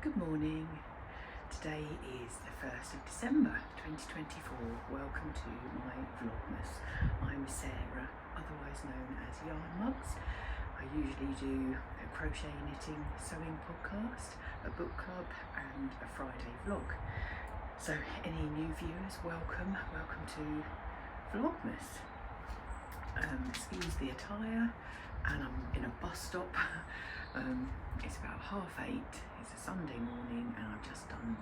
Good morning. Today is the 1st of December 2024. Welcome to my Vlogmas. I'm Sarah, otherwise known as Yarnmugs. I usually do a crochet, knitting, sewing podcast, a book club and a Friday vlog. So any new viewers, welcome to Vlogmas. Excuse the attire, and I'm in a bus stop. It's about 8:30, it's a Sunday morning, and I've just done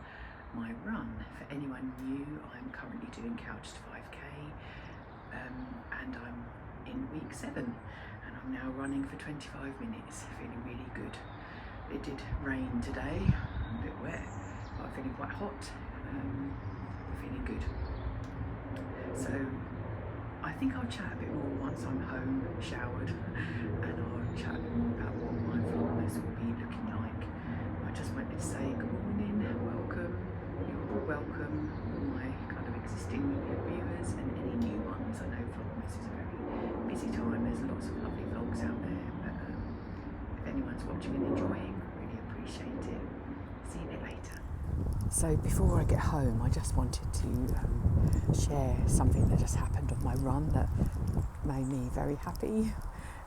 my run. For anyone new, I'm currently doing Couch to 5k, and I'm in week 7, and I'm now running for 25 minutes, feeling really good. It did rain today, a bit wet, but I'm feeling quite hot, feeling good. So I think I'll chat a bit more once I'm home, showered, and I'll chat a bit more about what my Vlogmas will be looking like. I just wanted to say good morning, welcome, you're all welcome, all my kind of existing viewers and any new ones. I know Vlogmas is a very busy time, there's lots of lovely vlogs out there, but if anyone's watching and enjoying, really appreciate it. See you a bit later. So before I get home, I just wanted to share something that just happened on my run that made me very happy.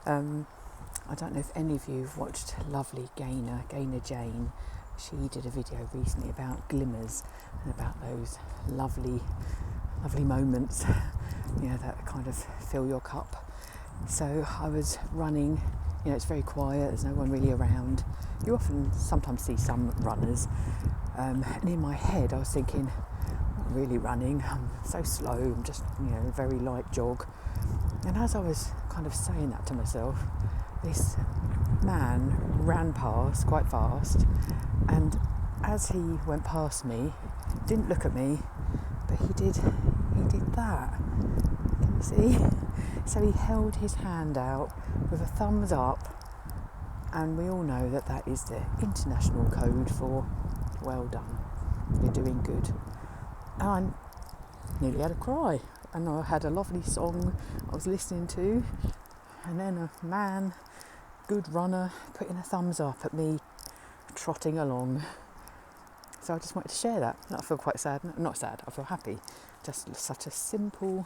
I don't know if any of you have watched lovely Gaynor Jane. She did a video recently about glimmers and about those lovely moments, that kind of fill your cup. So I was running, it's very quiet, there's no one really around. You sometimes see some runners, and in my head I was thinking, I'm not really running, I'm so slow, I'm just, very light jog. And as I was kind of saying that to myself, this man ran past quite fast, and as he went past me, didn't look at me, but he did that. Can you see? So he held his hand out with a thumbs up, and we all know that is the international code for well done, you're doing good. And I nearly had a cry, and I had a lovely song I was listening to, and then a man, good runner, putting a thumbs up at me trotting along. So I just wanted to share that. I feel quite sad, not sad, I feel happy. Just such a simple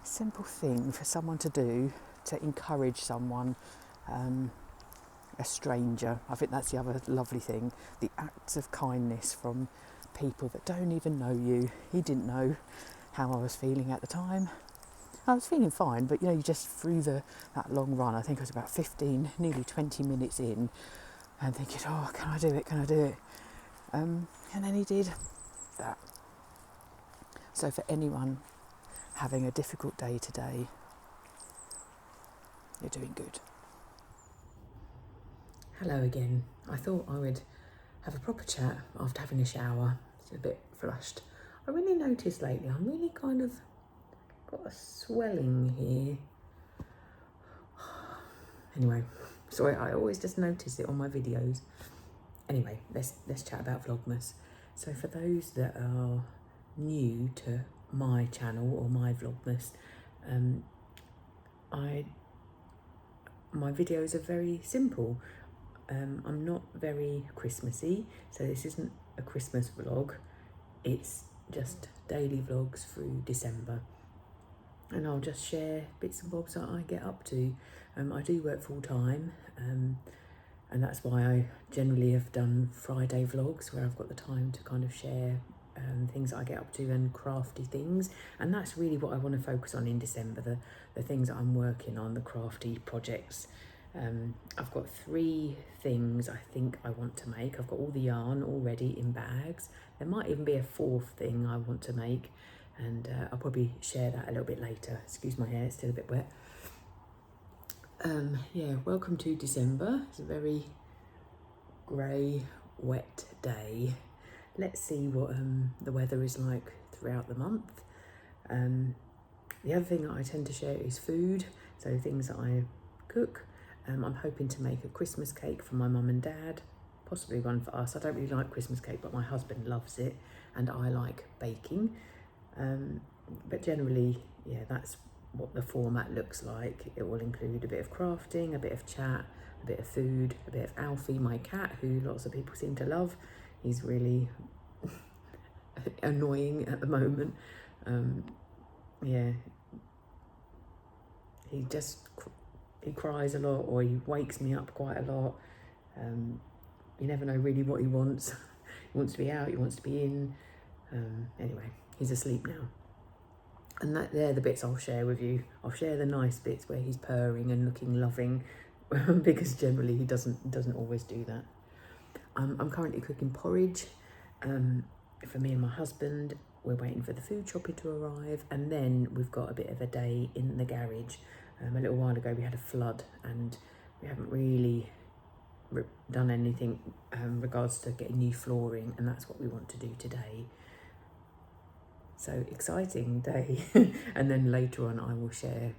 thing for someone to do to encourage someone, a stranger. I think that's the other lovely thing, the acts of kindness from people that don't even know you. He didn't know how I was feeling at the time. I was feeling fine, but you just through that long run, I think I was about 15, nearly 20 minutes in, and thinking, oh, can I do it? And then he did that. So for anyone having a difficult day today, you're doing good. Hello again. I thought I would have a proper chat after having a shower. It's a bit flushed. I really noticed lately I'm really kind of got a swelling here. Anyway, sorry, I always just notice it on my videos. Anyway, let's chat about Vlogmas. So for those that are new to my channel or my Vlogmas, my videos are very simple. I'm not very Christmassy, so this isn't a Christmas vlog. It's just daily vlogs through December. And I'll just share bits and bobs that I get up to. I do work full time, and that's why I generally have done Friday vlogs where I've got the time to kind of share things that I get up to and crafty things. And that's really what I want to focus on in December, the things that I'm working on, the crafty projects. I've got 3 things I think I want to make. I've got all the yarn already in bags. There might even be a 4th thing I want to make, and I'll probably share that a little bit later. Excuse my hair, it's still a bit wet. Welcome to December. It's a very grey, wet day. Let's see what the weather is like throughout the month. The other thing that I tend to share is food, so things that I cook. I'm hoping to make a Christmas cake for my mum and dad, possibly one for us. I don't really like Christmas cake, but my husband loves it, and I like baking. But generally, that's what the format looks like. It will include a bit of crafting, a bit of chat, a bit of food, a bit of Alfie, my cat, who lots of people seem to love. He's really annoying at the moment. Yeah, he cries a lot, or he wakes me up quite a lot. You never know really what he wants. He wants to be out, he wants to be in. Anyway, he's asleep now. And they're the bits I'll share with you. I'll share the nice bits where he's purring and looking loving, because generally he doesn't always do that. I'm currently cooking porridge for me and my husband. We're waiting for the food chopper to arrive, and then we've got a bit of a day in the garage. A little while ago we had a flood, and we haven't really done anything regards to getting new flooring, and that's what we want to do today. So exciting day. And then later on I will share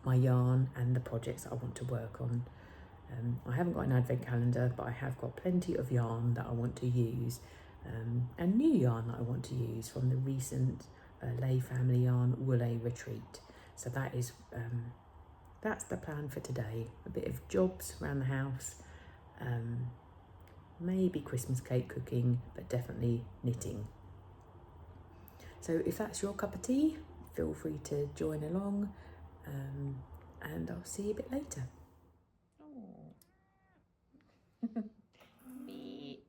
my yarn and the projects that I want to work on. I haven't got an advent calendar, but I have got plenty of yarn that I want to use, and new yarn that I want to use from the recent Lay Family Yarn Woolay retreat. So that is that's the plan for today. A bit of jobs around the house, maybe Christmas cake cooking, but definitely knitting. So if that's your cup of tea, feel free to join along, and I'll see you a bit later. Me.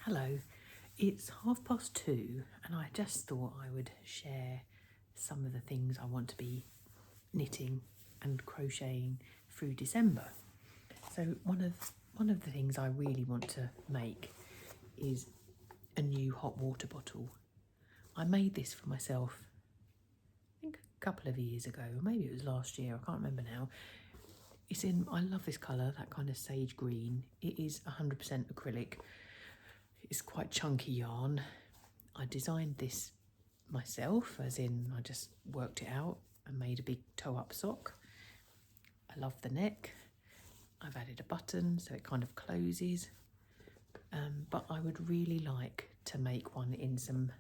Hello, it's 2:30, and I just thought I would share some of the things I want to be knitting and crocheting through December. So one of the things I really want to make is a new hot water bottle. I made this for myself, I think a couple of years ago, or maybe it was last year, I can't remember now. I love this colour, that kind of sage green. It is 100% acrylic. It's quite chunky yarn. I designed this myself, as in I just worked it out and made a big toe-up sock. I love the neck. I've added a button so it kind of closes. But I would really like to make one in some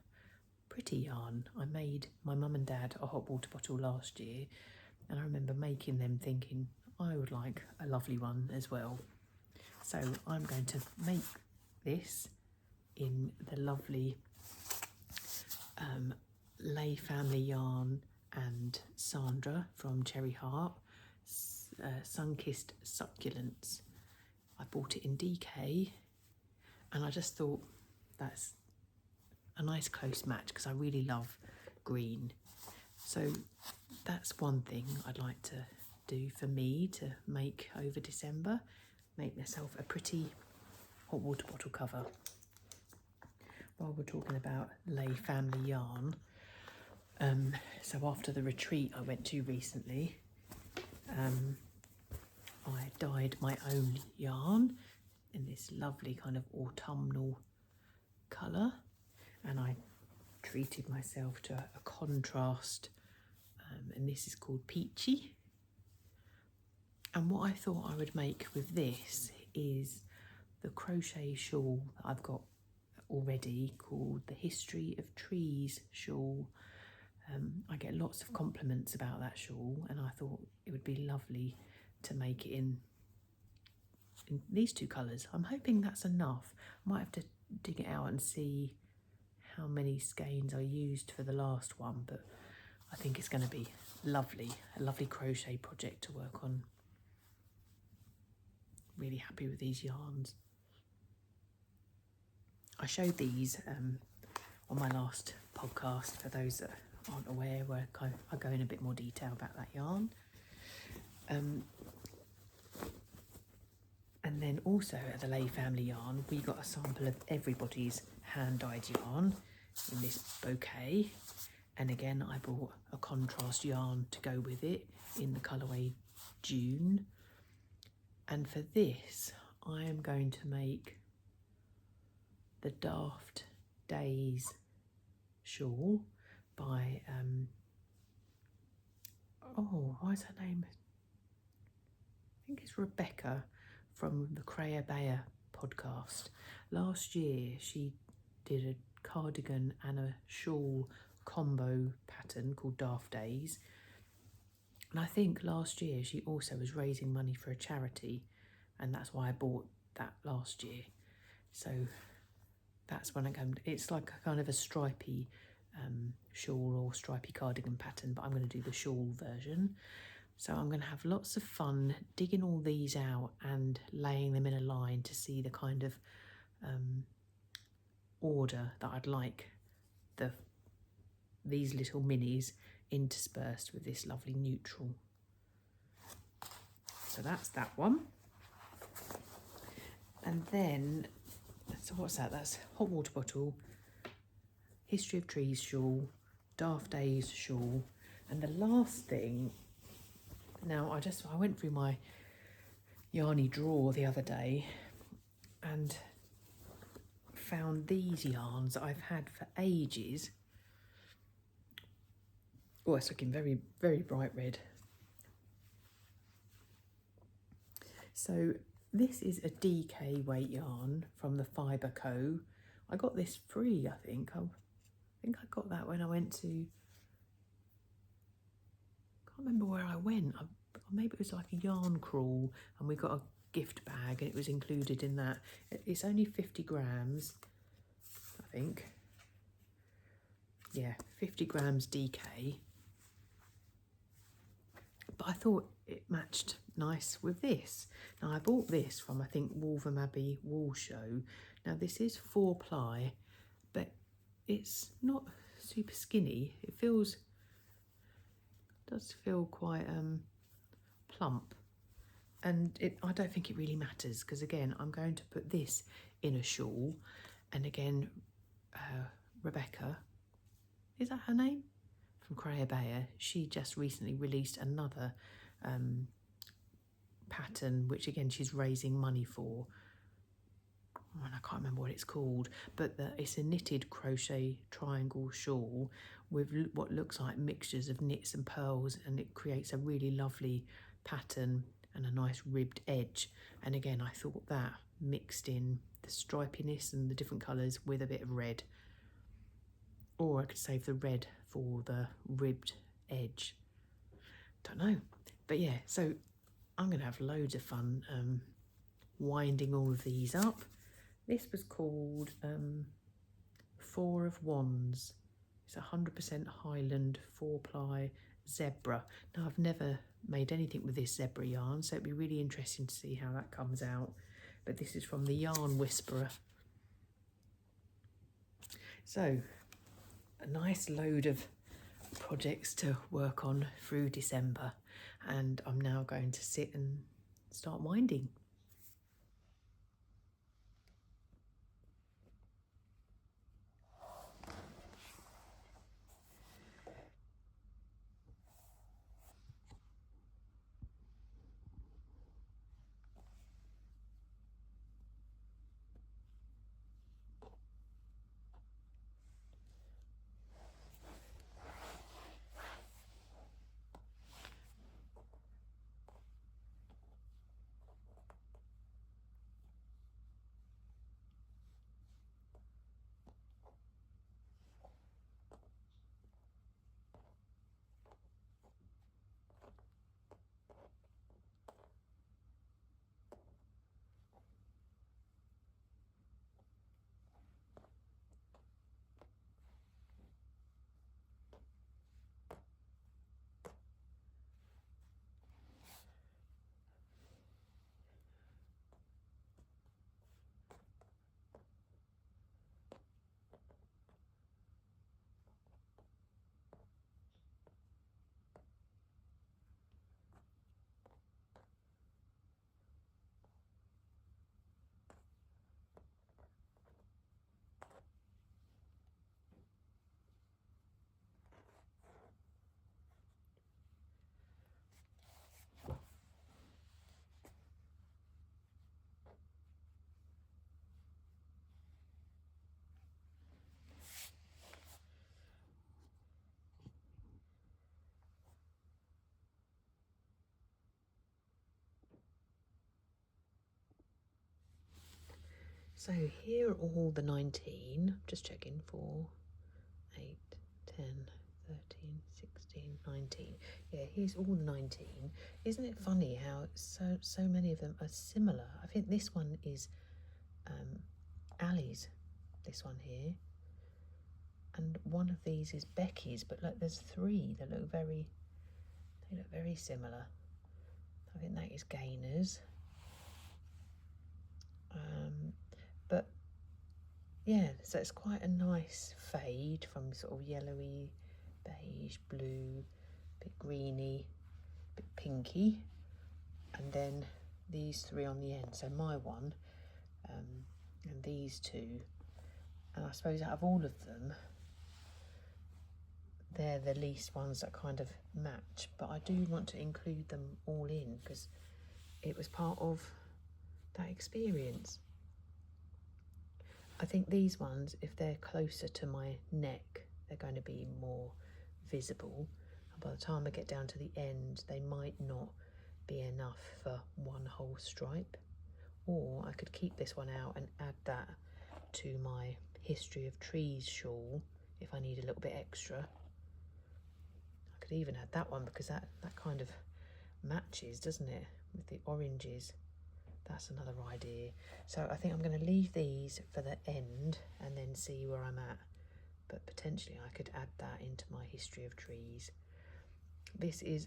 pretty yarn. I made my mum and dad a hot water bottle last year, and I remember making them thinking I would like a lovely one as well. So I'm going to make this in the lovely Lay Family Yarn and Sandra from Cherry Heart, Sun-Kissed Succulents. I bought it in DK, and I just thought that's a nice close match because I really love green. So that's one thing I'd like to do for me to make over December, make myself a pretty hot water bottle cover. While we're talking about Lay Family Yarn, so after the retreat I went to recently, I dyed my own yarn in this lovely kind of autumnal colour, and I treated myself to a contrast, and this is called Peachy. And what I thought I would make with this is the crochet shawl that I've got already, called the History of Trees shawl. I get lots of compliments about that shawl, and I thought it would be lovely to make it in these two colours. I'm hoping that's enough. I might have to dig it out and see how many skeins I used for the last one, but I think it's going to be lovely, a lovely crochet project to work on. Really happy with these yarns. I showed these on my last podcast, for those that aren't aware, where I go in a bit more detail about that yarn. And And then also at the Lay Family Yarn, we got a sample of everybody's hand-dyed yarn in this bouquet. And again, I bought a contrast yarn to go with it in the colourway June. And for this, I am going to make the Daft Days shawl by, what's her name? I think it's Rebecca from the Creia Bayer podcast. Last year, she did a cardigan and a shawl combo pattern called Daft Days. And I think last year she also was raising money for a charity, and that's why I bought that last year. So that's when it's like a kind of a stripy shawl or stripy cardigan pattern, but I'm going to do the shawl version. So I'm going to have lots of fun digging all these out and laying them in a line to see the kind of order that I'd like these little minis interspersed with this lovely neutral. So that's that one. And then, so what's that? That's hot water bottle, History of Trees shawl, Daft Days shawl, and the last thing. Now I went through my yarny drawer the other day and found these yarns that I've had for ages. Oh, it's looking very, very bright red. So this is a DK weight yarn from the Fibre Co. I got this free, I think. I got that when I went to, can't remember where I went. Maybe it was like a yarn crawl and we got a gift bag and it was included in that. It's only 50 grams, I think. Yeah, 50 grams DK. But I thought it matched nice with this. Now I bought this from, I think, Wolverham Abbey Wool Show. Now this is 4-ply, but it's not super skinny. It does feel quite plump. And I don't think it really matters because again, I'm going to put this in a shawl. And again, Rebecca, is that her name? From Creia Bayer, she just recently released another pattern, which again she's raising money for. And I can't remember what it's called, but it's a knitted crochet triangle shawl with what looks like mixtures of knits and pearls, and it creates a really lovely pattern and a nice ribbed edge. And again, I thought that mixed in the stripiness and the different colours with a bit of red. Or I could save the red for the ribbed edge. Don't know. But yeah, so I'm going to have loads of fun winding all of these up. This was called 4 of Wands. It's 100% Highland 4-ply zebra. Now, I've never made anything with this zebra yarn, so it'd be really interesting to see how that comes out. But this is from the Yarn Whisperer. So, a nice load of projects to work on through December, and I'm now going to sit and start winding. So here are all the 19, just checking, 4, 8, 10, 13, 16, 19. Yeah, here's all the 19. Isn't it funny how so many of them are similar? I think this one is Ali's, this one here. And one of these is Becky's, but look, there's 3 that look very similar. I think that is Gainer's. But yeah, so it's quite a nice fade from sort of yellowy, beige, blue, bit greeny, bit pinky, and then these 3 on the end. So my one, and these 2, and I suppose out of all of them, they're the least ones that kind of match. But I do want to include them all in because it was part of that experience. I think these ones, if they're closer to my neck, they're going to be more visible. And by the time I get down to the end, they might not be enough for one whole stripe. Or I could keep this one out and add that to my History of Trees shawl if I need a little bit extra. I could even add that one because that kind of matches, doesn't it, with the oranges. That's another idea. So I think I'm going to leave these for the end and then see where I'm at. But potentially I could add that into my History of Trees. This is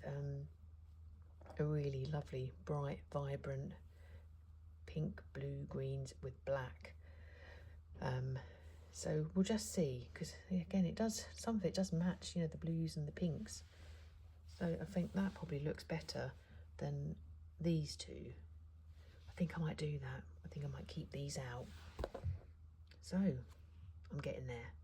a really lovely, bright, vibrant pink, blue, greens with black. So we'll just see, because again, it does, some of it does match, you know, the blues and the pinks. So I think that probably looks better than these 2. I think I might do that. I think I might keep these out. So, I'm getting there.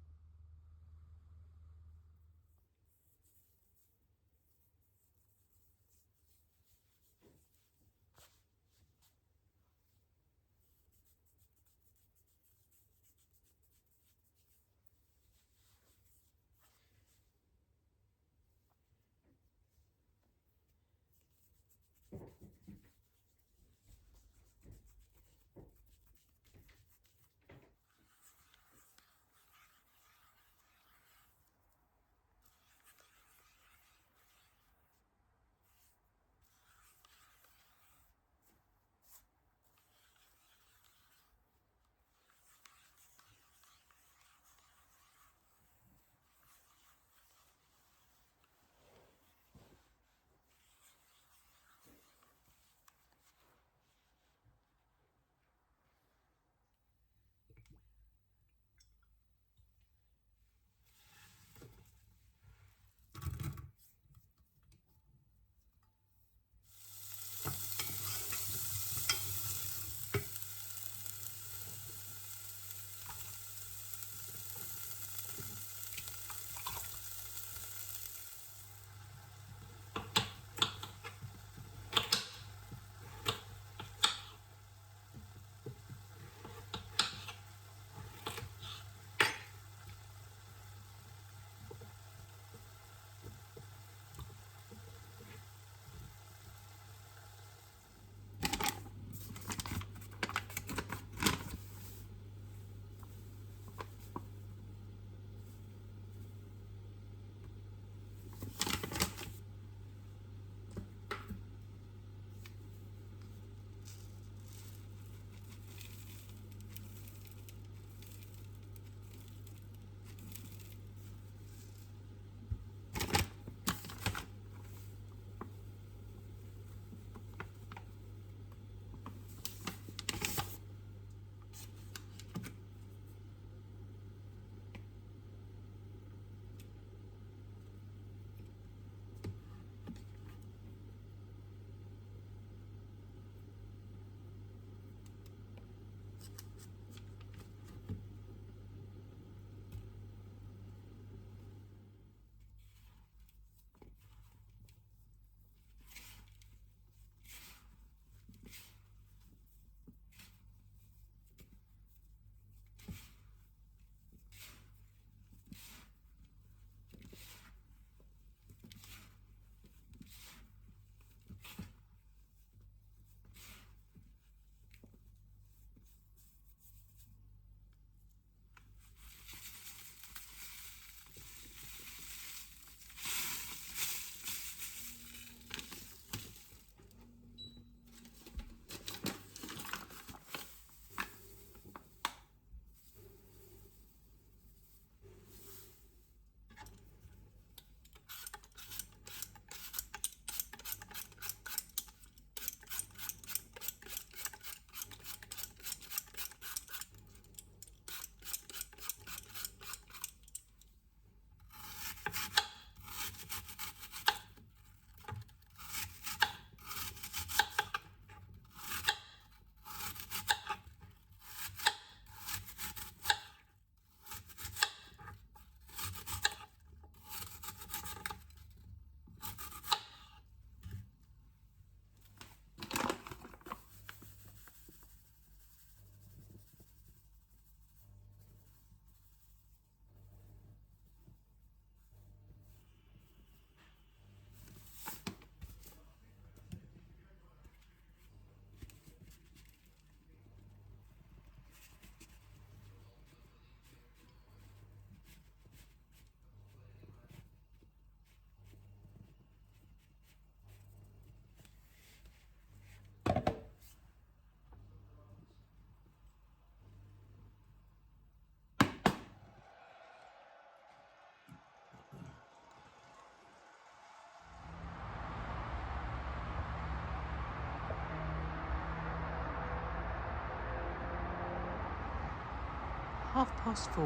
4:30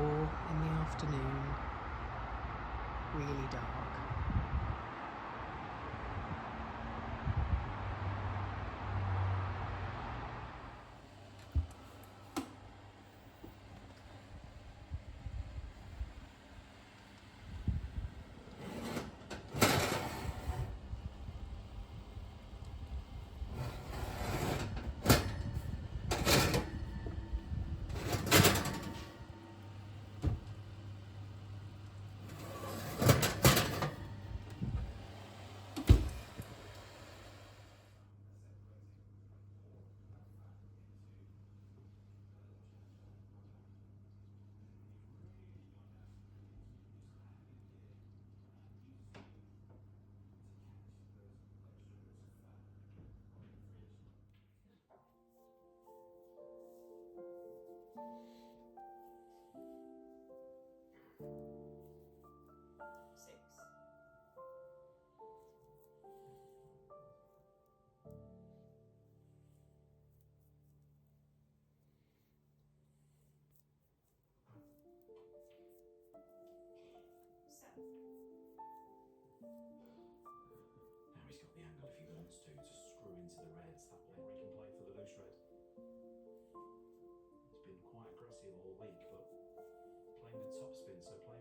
in the afternoon, really dark. Now he's got the angle if he wants to screw into the reds that way. He can play for the loose red. He's been quite aggressive all week, but playing with topspin, so playing